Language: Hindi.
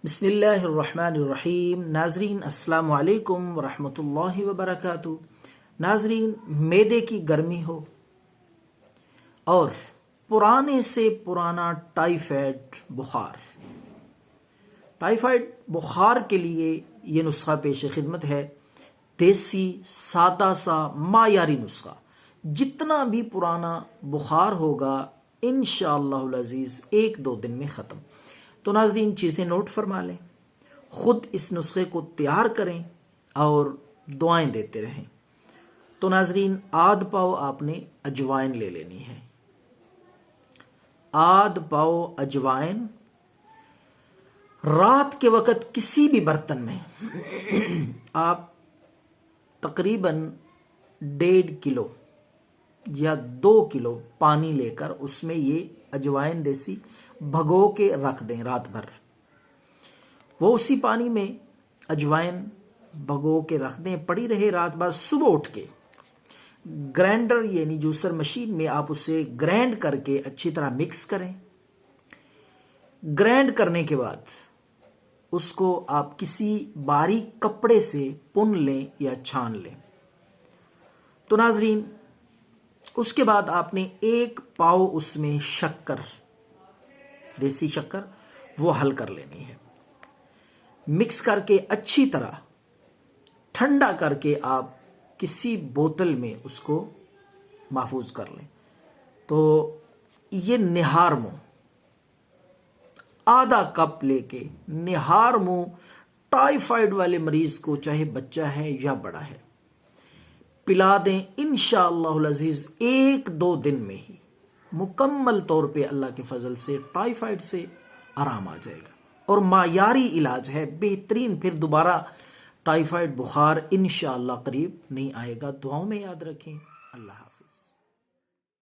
बिस्मिल्लाहिर्रहमानिर्रहीम। नाजरीन अस्सलामु अलैकुम वरहमतुल्लाहि वबरकातुहू। नाजरीन, मैदे की गर्मी हो और पुराने से पुराना टाइफाइड बुखार के लिए ये नुस्खा पेश खिदमत है। देसी सादा सा मायारी नुस्खा। जितना भी पुराना बुखार होगा इंशाअल्लाहुल अजीज 1-2 दिन में ख़त्म। तो नाज़रीन, चीज़ें नोट फरमा लें, खुद इस नुस्खे को तैयार करें और दुआएं देते रहें। तो नाज़रीन, आध पाव आपने अजवाइन ले लेनी है। आध पाव अजवाइन रात के वक़्त किसी भी बर्तन में आप तकरीबन 1.5 किलो या 2 किलो पानी लेकर उसमें ये अजवाइन देसी भगो के रख दें रात भर। वो उसी पानी में अजवाइन भगो के रख दें, पड़ी रहे रात भर। सुबह उठ के ग्राइंडर यानी जूसर मशीन में आप उसे ग्राइंड करके अच्छी तरह मिक्स करें। ग्राइंड करने के बाद उसको आप किसी बारीक कपड़े से पुन लें या छान लें। तो नाजरीन, उसके बाद आपने 1 पाव उसमें शक्कर, देसी शक्कर, वो हल कर लेनी है। मिक्स करके अच्छी तरह ठंडा करके आप किसी बोतल में उसको महफूज कर लें। तो ये निहार मुंह आधा कप लेके निहार मुंह टाइफाइड वाले मरीज को, चाहे बच्चा है या बड़ा है, पिला दें। इंशाअल्लाहुल अजीज 1-2 दिन में ही मुकम्मल तौर पे अल्लाह के फजल से टाइफाइड से आराम आ जाएगा और मायारी इलाज है, बेहतरीन। फिर दोबारा टाइफाइड बुखार इंशाअल्लाह करीब नहीं आएगा। दुआओं में याद रखें। अल्लाह हाफिज।